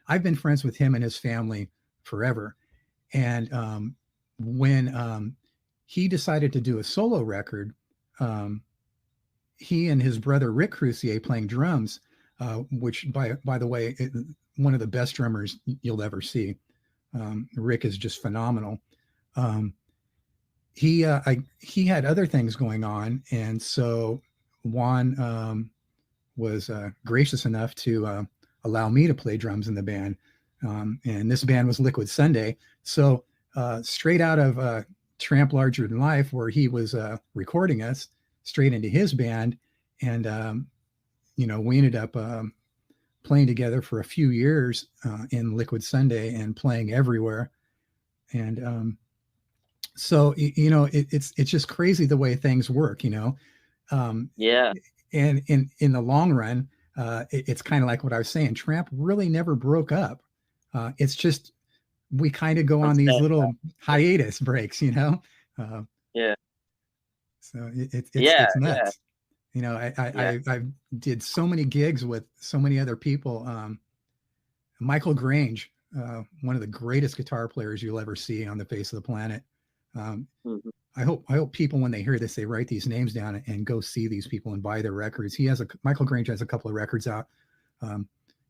I've been friends with him and his family forever. And when he decided to do a solo record, he and his brother Rick Crucier playing drums, which by the way, one of the best drummers you'll ever see. Rick is just phenomenal. He had other things going on, and so Juan was gracious enough to allow me to play drums in the band, and this band was Liquid Sunday. So straight out of Tramp Larger Than Life, where he was recording us, straight into his band, and we ended up playing together for a few years in Liquid Sunday and playing everywhere. And so it's just crazy the way things work, yeah. And in the long run, it's kind of like what I was saying. Tramp really never broke up. It's just we kind of go on these little hiatus breaks, Yeah. So it's nuts. Yeah. I did so many gigs with so many other people. Michael Grange, one of the greatest guitar players you'll ever see on the face of the planet. Mhm. I hope people, when they hear this, they write these names down and go see these people and buy their records. Michael Grange has a couple of records out,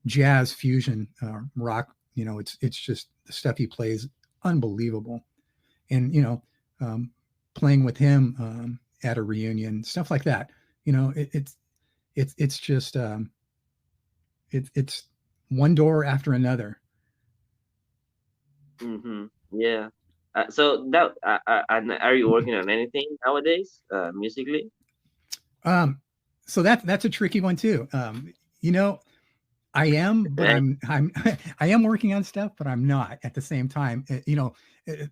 jazz fusion, rock. It's just the stuff he plays, unbelievable. And playing with him at a reunion, stuff like that. It's just it's one door after another. Yeah. So that are you working on anything nowadays, musically? So that's a tricky one too. I am, but I am working on stuff, but I'm not at the same time. The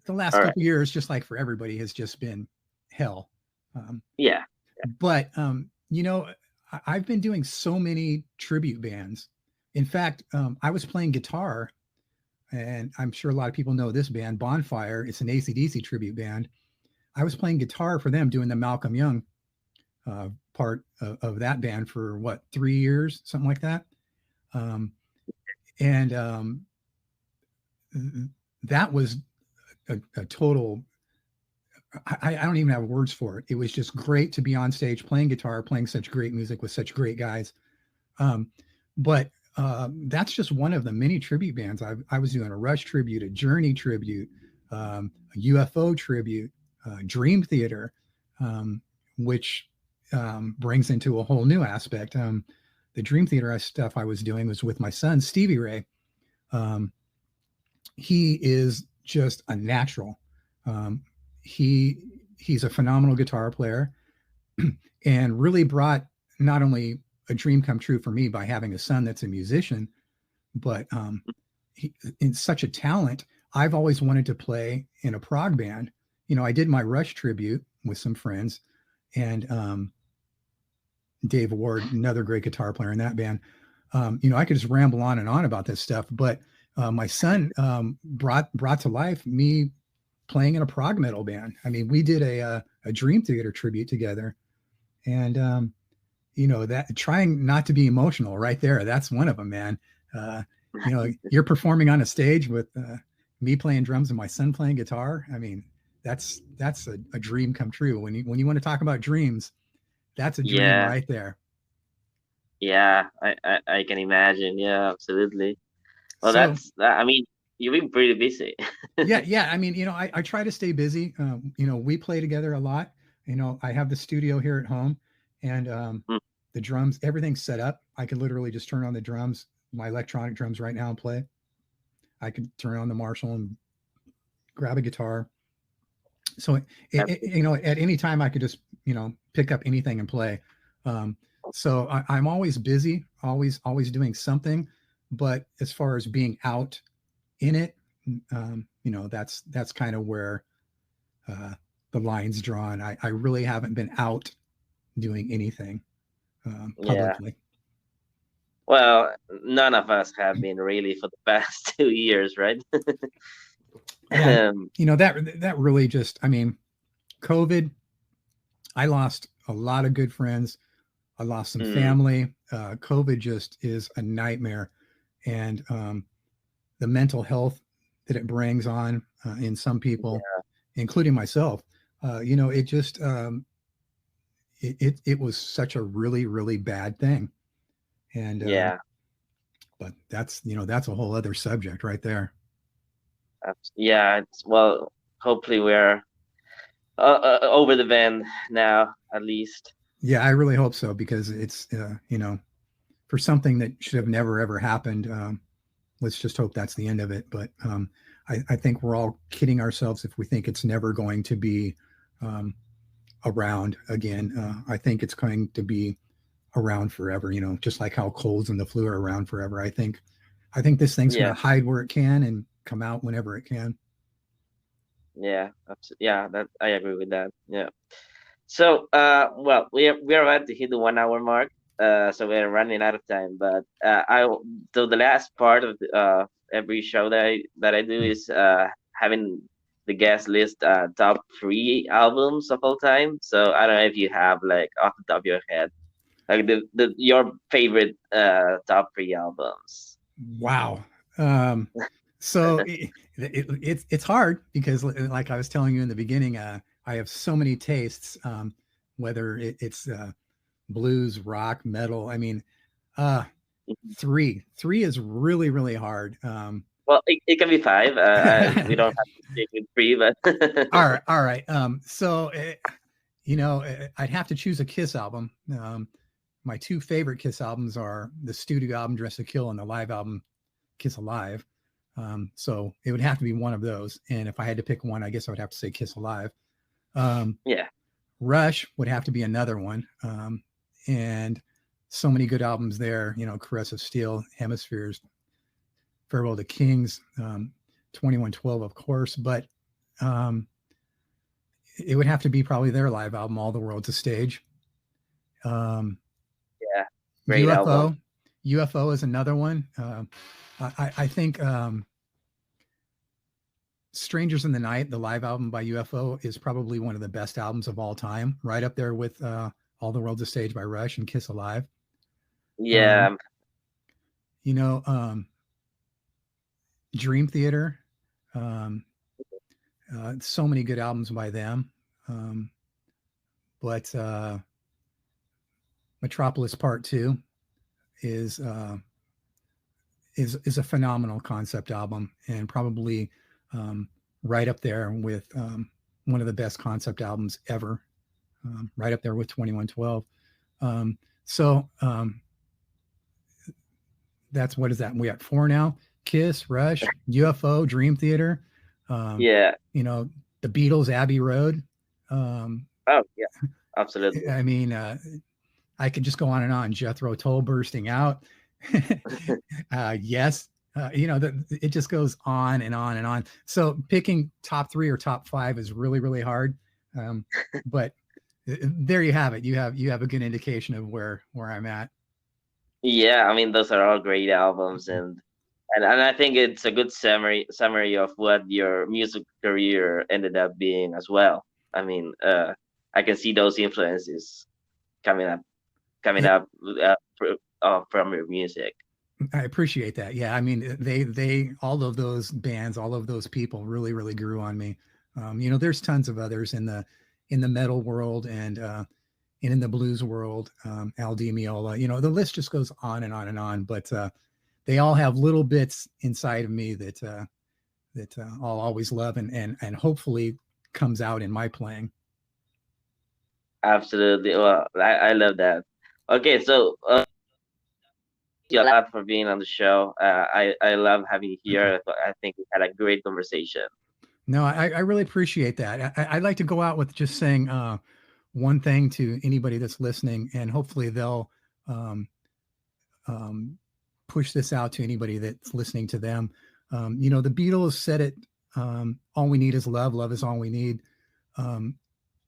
last couple of years, just like for everybody, has just been hell. Yeah. But I've been doing so many tribute bands. In fact, I was playing guitar, and I'm sure a lot of people know this band, Bonfire. It's an AC/DC tribute band. I was playing guitar for them, doing the Malcolm Young part of that band for 3 years, something like that. And that was a total, I don't even have words for it. It was just great to be on stage playing guitar, playing such great music with such great guys. But that's just one of the many tribute bands. I was doing a Rush tribute, a Journey tribute, a UFO tribute, Dream Theater, which brings into a whole new aspect. The Dream Theater stuff I was doing was with my son, Stevie Ray. He is just a natural. He's a phenomenal guitar player and really brought not only a dream come true for me by having a son that's a musician, but in such a talent. I've always wanted to play in a prog band. I did my Rush tribute with some friends, and Dave Ward, another great guitar player in that band. I could just ramble on and on about this stuff, but my son brought to life me playing in a prog metal band. I mean, we did a Dream Theater tribute together, and that trying not to be emotional right there. That's one of them, man. You're performing on a stage with me playing drums and my son playing guitar. I mean, that's a dream come true. When you want to talk about dreams, that's a dream right there. Yeah, I can imagine. Yeah, absolutely. Well, So I mean, you've been pretty busy. yeah. I mean, I try to stay busy. We play together a lot. I have the studio here at home, and Mm, the drums, everything's set up. I could literally just turn on the drums, my electronic drums right now and play. I could turn on the Marshall and grab a guitar. So at any time I could just pick up anything and play. Um, so I'm always busy, always doing something. But as far as being out in it, that's kind of where uh, the line's drawn. I really haven't been out doing anything yeah. publicly. Well, none of us have been really for the past 2 years, right? Yeah, Um, that really just, I mean, COVID. I lost a lot of good friends. I lost some mm, family. COVID just is a nightmare, and the mental health that it brings on in some people, including myself. It just it was such a really bad thing, and yeah. but that's a whole other subject right there. Yeah. Well, hopefully we're over the bend now, at least. Yeah, I really hope so because it's for something that should have never ever happened. Let's just hope that's the end of it. But I think we're all kidding ourselves if we think it's never going to be um, around again. I think it's going to be around forever. Just like how colds and the flu are around forever. I think this thing's going to Yeah. hide where it can and come out whenever it can. Yeah. Yeah. That I agree with that. Yeah. So, well, we're about to hit the 1 hour mark. So we're running out of time. But so the last part of every show that I do is having the guest list top three albums of all time. So I don't know if you have like off the top of your head like the your favorite top three albums. Wow. Um, so it's hard because, like I was telling you in the beginning, I have so many tastes. Whether it's blues, rock, metal. I mean, uh, three is really hard. Well, it can be five. We don't have to stick with three, but All right. So I'd have to choose a Kiss album. My two favorite Kiss albums are the studio album Dress to Kill and the live album Kiss Alive. So it would have to be one of those. And if I had to pick one, I guess I would have to say Kiss Alive. yeah, Rush would have to be another one. And so many good albums there, Caress of Steel, Hemispheres, Farewell to Kings, 2112, of course. But um, it would have to be probably their live album, All the World's a Stage. Um, yeah, great album. UFO is another one. I think Strangers in the Night, the live album by UFO, is probably one of the best albums of all time, right up there with All the World's a Stage by Rush and Kiss Alive. Um, Yeah, you know, Dream Theater, um, so many good albums by them. Um, but Metropolis Part Two is uh, is a phenomenal concept album and probably um, right up there with one of the best concept albums ever. Right up there with 2112. So that's what is that? We at four now. Kiss, Rush, UFO, Dream Theater. Um, yeah. the Beatles, Abbey Road. Um, Oh, yeah, absolutely. I mean, I could just go on and on. Jethro Tull bursting out. Yes. It just goes on and on and on. So picking top three or top five is really hard. But there you have it. You have a good indication of where I'm at. Yeah, I mean those are all great albums, and I think it's a good summary of what your music career ended up being as well. I mean, I can see those influences coming up coming It, up from your music. I appreciate that. Yeah, I mean, they all of those bands, all of those people really grew on me. There's tons of others in the metal world and and in the blues world, Al Di Meola. You know, the list just goes on and on and on. But they all have little bits inside of me that I'll always love, and hopefully comes out in my playing. Absolutely. Well, I love that. Okay, so you a lot for being on the show. I love having you here. I think we had a great conversation. No, I really appreciate that. I'd like to go out with just saying one thing to anybody that's listening, and hopefully they'll um, push this out to anybody that's listening to them. You know, the Beatles said it, all we need is love. Love is all we need.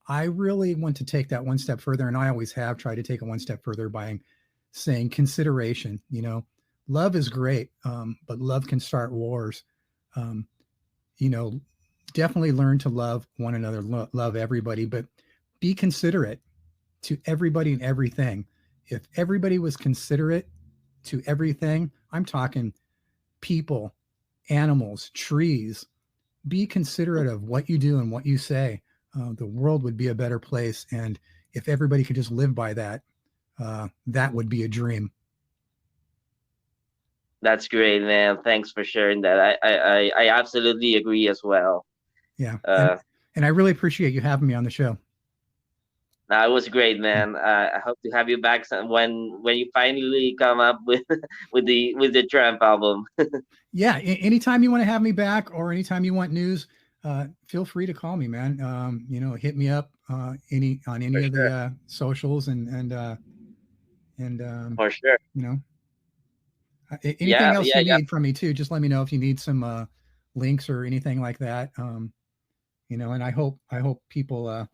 I really want to take that one step further, and I always have tried to take it one step further by saying consideration. You know, love is great, but love can start wars. You know, definitely learn to love one another, love everybody, but be considerate to everybody and everything. If everybody was considerate to everything, I'm talking people, animals, trees, be considerate of what you do and what you say. The world would be a better place. And if everybody could just live by that, that would be a dream. That's great, man. Thanks for sharing that. I absolutely agree as well. Yeah. And I really appreciate you having me on the show. No, it was great, man. I hope to have you back when you finally come up with the Tramp album. Yeah, anytime you want to have me back, or anytime you want news, feel free to call me, man. You know, hit me up any For of sure. the socials and For sure. you know, anything Yeah, else yeah, you yeah. need from me too. Just let me know if you need some links or anything like that. You know, and I hope people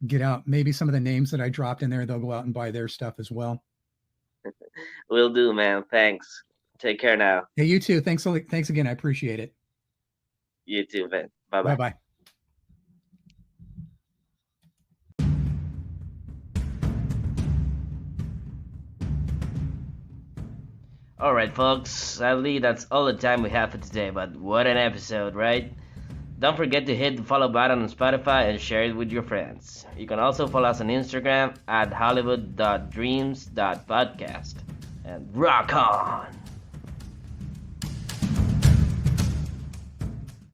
get out maybe some of the names that I dropped in there. They'll go out and buy their stuff as well. Will do, man. Thanks. Take care now. Hey, you too. Thanks again. I appreciate it. You too, man. Bye Bye bye. bye. Alright, folks. Sadly, that's all the time we have for today, but what an episode, right? Don't forget to hit the follow button on Spotify and share it with your friends. You can also follow us on Instagram at hollywood.dreams.podcast. And rock on!